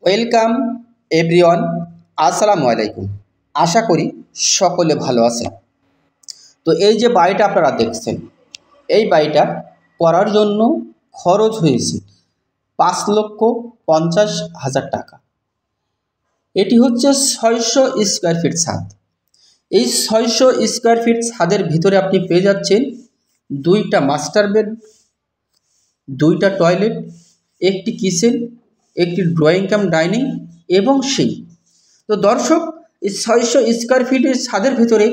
Welcome everyone, আসসালামু আলাইকুম। আশা করি সকলে ভালো আছেন। তো এই যে বাড়িটা আপনারা দেখছেন, এই বাড়িটা করার জন্য খরচ হয়েছে 5,50,000 টাকা। এটি হচ্ছে 600 স্কোয়ার ফিট ছাদ। এই 600 স্কোয়ার ফিট ছাদের ভিতরে আপনি পেয়ে যাচ্ছেন 2টা মাস্টার বেড, 2টা টয়লেট, একটি কিচেন, একটি ড্রয়িং কাম ডাইনিং এবং সেই। তো দর্শক, এই 600 স্কোয়ার ফিটের ছাদের ভিতরে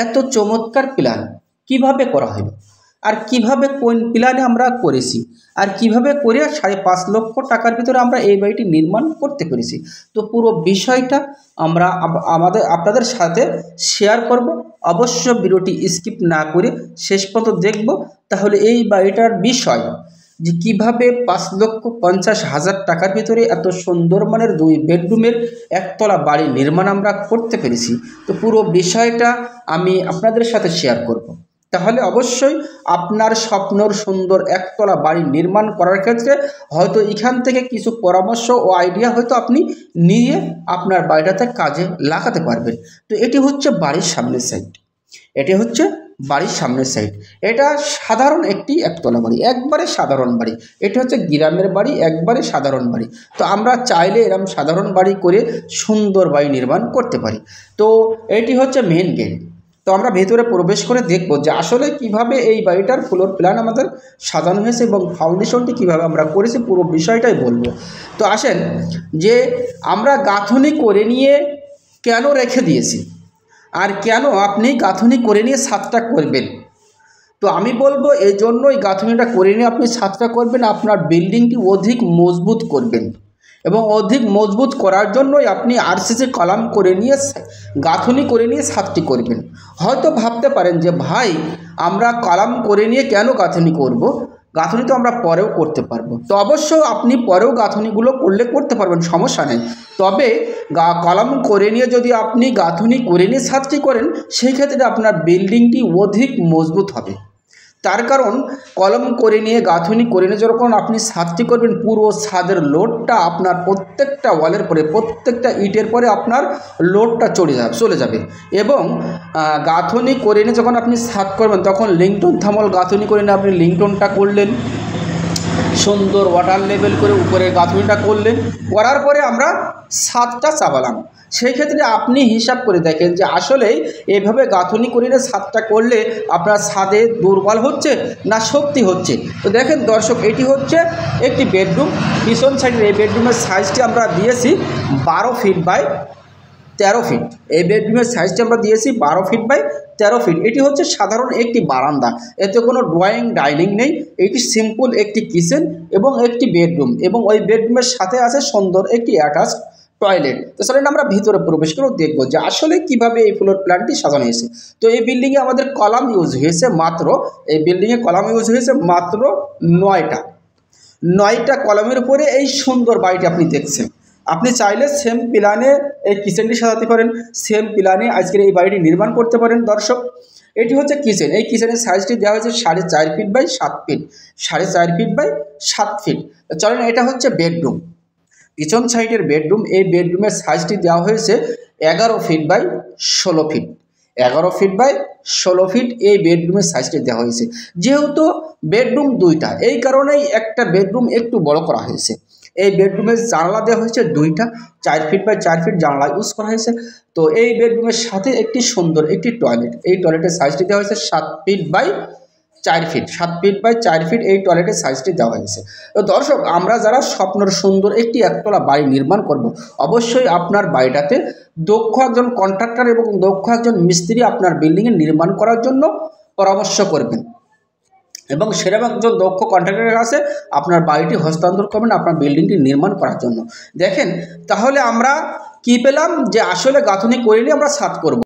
এত চমৎকার প্ল্যান কিভাবে করা হলো, আর কিভাবে কোন প্ল্যানে আমরা করেছি, আর কিভাবে করে 5.5 লক্ষ টাকার ভিতরে আমরা এই বাড়িটি নির্মাণ করতে পেরেছি, তো পুরো বিষয়টা আমরা আপনাদের সাথে শেয়ার করব। অবশ্য ভিডিওটি স্কিপ না করে শেষ পর্যন্ত দেখব, তাহলে এই বাড়িটার বিষয় যে কীভাবে 5,50,000 টাকার ভিতরে এত সুন্দর মানের 2 বেডরুমের একতলা বাড়ি নির্মাণ আমরা করতে পেরেছি, তো পুরো বিষয়টা আমি আপনাদের সাথে শেয়ার করব। তাহলে অবশ্যই আপনার স্বপ্নর সুন্দর একতলা বাড়ি নির্মাণ করার ক্ষেত্রে হয়তো এখান থেকে কিছু পরামর্শ ও আইডিয়া হয়তো আপনি নিয়ে আপনার বাড়িটাতে কাজে লাগাতে পারবেন। তো এটি হচ্ছে বাড়ির সামনের সাইড, এটি হচ্ছে বাড়ির সামনের সাইড। এটা সাধারণ একটি একতলা বাড়ি, একবারে সাধারণ বাড়ি। এটা হচ্ছে গ্রামের বাড়ি, একবারে সাধারণ বাড়ি। তো আমরা চাইলে এরকম সাধারণ বাড়ি করে সুন্দর বাড়ি নির্মাণ করতে পারি। তো এটি হচ্ছে মেন গেট। তো আমরা ভেতরে প্রবেশ করে দেখব যে আসলে কিভাবে এই বাড়িটার ফ্লোর প্ল্যান আমাদের সাজানো হয়েছে এবং ফাউন্ডেশনটি কিভাবে আমরা করেছি, পুরো বিষয়টাই বলবো। তো আসেন, যে আমরা গাঁথনি করে নিয়ে কেন রেখে দিয়েছি, আর কেন আপনি গাঁথনি করে নিয়ে ছাদটা করবেন। তো আমি বলবো এই জন্যই গাঁথনিটা করে নিয়ে আপনি ছাদটা করবেন, আপনার বিল্ডিংটি অধিক মজবুত করবেন, এবং অধিক মজবুত করার জন্যই আপনি আরসিসি কলাম করে নিয়ে গাঁথনি করে নিয়ে ছাদটি করবেন। হয়তো ভাবতে পারেন যে ভাই, আমরা কলাম করে নিয়ে কেন গাঁথনি করব, গাঁথনি তো আমরা পরেও করতে পারবো। তো অবশ্য আপনি পরেও গাঁথনিগুলো করতে পারবেন, সমস্যা নেই। তবে কলাম করে নিয়ে যদি আপনি গাঁথনি করে নিয়ে ছাদটি করেন, সেই ক্ষেত্রে আপনার বিল্ডিংটি অধিক মজবুত হবে। তার কারণ কলম করে নিয়ে গাঁথনি করে নিয়ে যখন আপনি ছাদটি করবেন, পুরো ছাদের লোডটা আপনার প্রত্যেকটা ওয়ালের পরে, প্রত্যেকটা ইটের পরে আপনার লোডটা চলে যাবে। এবং গাঁথনি করে নিয়ে যখন আপনি ছাদ করবেন, তখন লিংটন থামল গাঁথনি করে নিয়ে আপনি লিংটনটা করলেন, সুন্দর ওয়াটার লেভেল করে উপরে গাঁথনিটা করলেন, করার পরে আমরা ছাদটা চাপালাম। সেই ক্ষেত্রে আপনি হিসাব করে দেখেন যে আসলে এভাবে গাঁথনি করে ছাদটা করলে আপনার ছাদে দুর্বল হচ্ছে না শক্তি হচ্ছে। তো দেখেন দর্শক, এটি হচ্ছে একটি বেডরুম। পিছন সাইডের এই বেডরুমের সাইজটি আমরা দিয়েছি 12 ফিট বাই 13 ফিট। এই বেডরুমের সাইজটি আমরা দিয়েছি 12 ফিট বাই 13 ফিট। এটি হচ্ছে সাধারণ একটি বারান্দা, এতে কোনো ড্রয়িং ডাইনিং নেই। এটি সিম্পল একটি কিচেন এবং একটি বেডরুম, এবং ওই বেডরুমের সাথে আছে সুন্দর একটি অ্যাটাচড টয়লেট। তো চলেন আমরা ভিতরে প্রবেশ করে দেখব যে আসলে কিভাবে এই ফ্লোর প্ল্যানটি সাজানো হয়েছে। তো এই বিল্ডিংয়ে আমাদের কলাম ইউজ হয়েছে মাত্র, এই বিল্ডিংয়ে কলাম ইউজ হয়েছে মাত্র 9টা কলামের উপরে এই সুন্দর বাড়িটি আপনি দেখছেন। আপনি চাইলে সেম প্ল্যানে এই কিচেনটি সাজাতে পারেন, সেম প্ল্যানে আজকের এই বাড়িটি নির্মাণ করতে পারেন। দর্শক, এটি হচ্ছে কিচেন। এই কিচেনের সাইজটি দেওয়া হয়েছে 4.5 feet by 7 feet, 4.5 feet by 7 feet. চলেন, এটা হচ্ছে বেডরুম, পিছন সাইডের বেডরুম। এই বেডরুমের সাইজটি দেওয়া হয়েছে 11 feet by 16 feet, 11 feet by 16 feet এই বেডরুমের সাইজটি দেওয়া হয়েছে। যেহেতু বেডরুম 2টা, এই কারণেই একটা বেডরুম একটু বড় করা হয়েছে। এই বেডরুমের জানলা দেওয়া হয়েছে 2টা, 4 ফিট বাই 4 ফিট জানলা ইউজ করা হয়েছে। তো এই বেডরুমের সাথে একটি সুন্দর একটি টয়লেট, এই টয়লেটের সাইজটি দেওয়া হয়েছে 7 feet by 4 feet, 7 feet by 4 feet এই টয়লেটের সাইজটি দেওয়া হয়েছে। তো দর্শক, আমরা যারা স্বপ্নের সুন্দর একটি একতলা বাড়ি নির্মাণ করব, অবশ্যই আপনার বাড়িটাতে দক্ষ একজন কন্ট্রাক্টর এবং দক্ষ একজন মিস্ত্রি আপনার বিল্ডিংয়ে নির্মাণ করার জন্য পরামর্শ করবেন, এবং সেরকম একজন দক্ষ কন্ট্রাক্টরের কাছে আপনার বাড়িটি হস্তান্তর করবেন আপনার বিল্ডিংটি নির্মাণ করার জন্য। দেখেন, তাহলে আমরা কি পেলাম, যে আসলে গাঁথনি করে নিয়ে আমরা ছাদ করব।